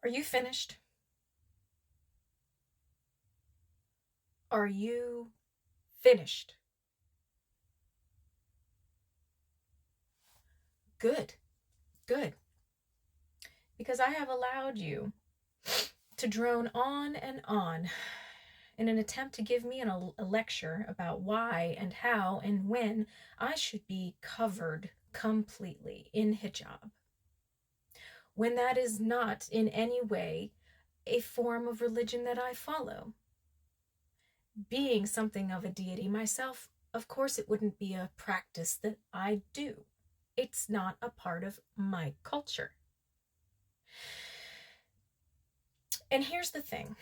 Are you finished? Are you finished? Good, good. Because I have allowed you to drone on and on in an attempt to give me a lecture about why and how and when I should be covered completely in hijab, when that is not in any way a form of religion that I follow. Being something of a deity myself, of course, it wouldn't be a practice that I do. It's not a part of my culture. And here's the thing,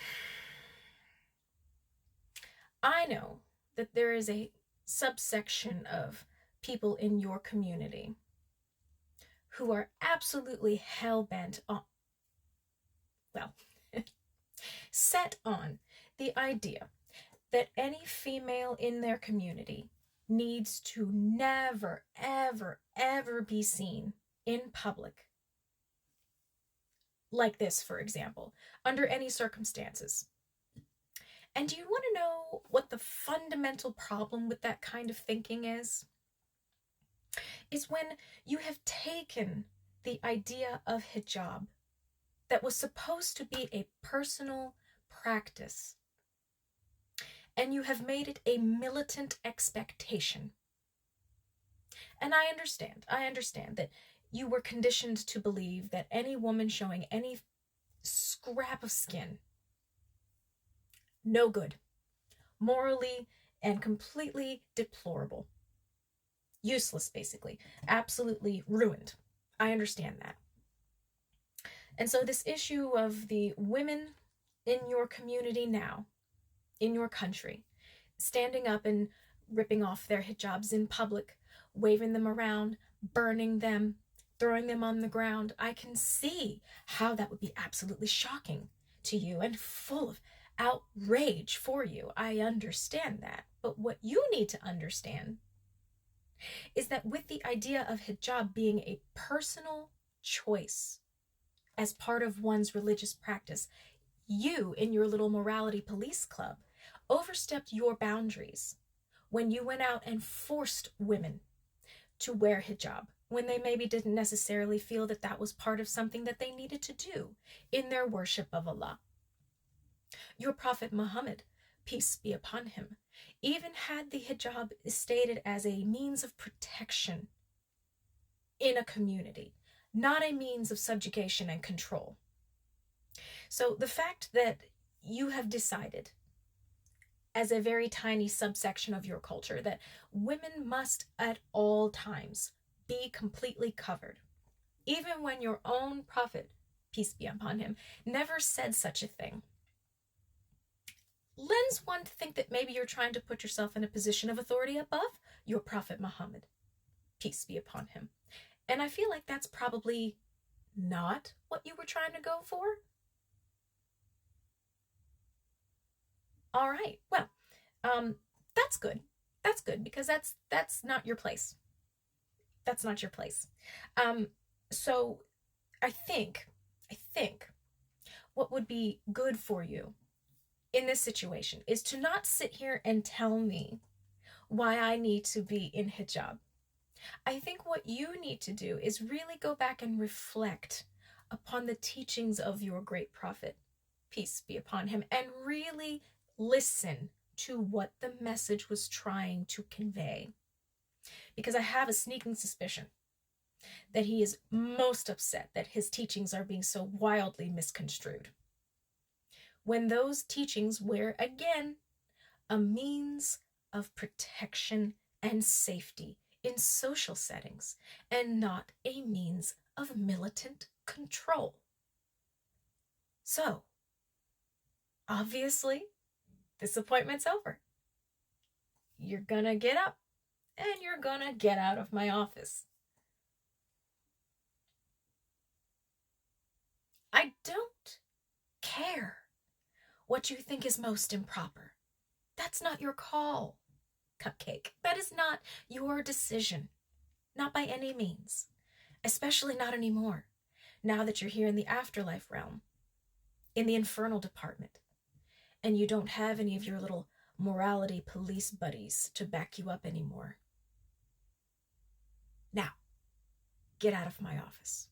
I know that there is a subsection of people in your community who are absolutely hell bent on, well, set on the idea that any female in their community needs to never, ever, ever be seen in public like this, for example, under any circumstances. And do you want to know what the fundamental problem with that kind of thinking is? Is when you have taken the idea of hijab that was supposed to be a personal practice and you have made it a militant expectation. And I understand that you were conditioned to believe that any woman showing any scrap of skin, no good, morally and completely deplorable, useless, basically, absolutely ruined. I understand that. And so this issue of the women in your community now, in your country, standing up and ripping off their hijabs in public, waving them around, burning them, throwing them on the ground, I can see how that would be absolutely shocking to you and full of outrage for you. I understand that. But what you need to understand is that with the idea of hijab being a personal choice as part of one's religious practice, you, in your little morality police club, overstepped your boundaries when you went out and forced women to wear hijab, when they maybe didn't necessarily feel that that was part of something that they needed to do in their worship of Allah. Your Prophet Muhammad, peace be upon him, even had the hijab stated as a means of protection in a community, not a means of subjugation and control. So the fact that you have decided, as a very tiny subsection of your culture, that women must at all times be completely covered, even when your own prophet, peace be upon him, never said such a thing, lends one to think that maybe you're trying to put yourself in a position of authority above your prophet Muhammad, peace be upon him. And I feel like that's probably not what you were trying to go for. All right, well, that's good. That's good, because that's not your place. That's not your place. So I think what would be good for you in this situation is to not sit here and tell me why I need to be in hijab. I think what you need to do is really go back and reflect upon the teachings of your great prophet, peace be upon him, and really listen to what the message was trying to convey. Because I have a sneaking suspicion that he is most upset that his teachings are being so wildly misconstrued, when those teachings were, again, a means of protection and safety in social settings, and not a means of militant control. So, obviously, this appointment's over. You're gonna get up and you're gonna get out of my office. I don't care what you think is most improper. That's not your call, Cupcake. That is not your decision. Not by any means. Especially not anymore, now that you're here in the afterlife realm. in the infernal department, and you don't have any of your little morality police buddies to back you up anymore. Now, get out of my office.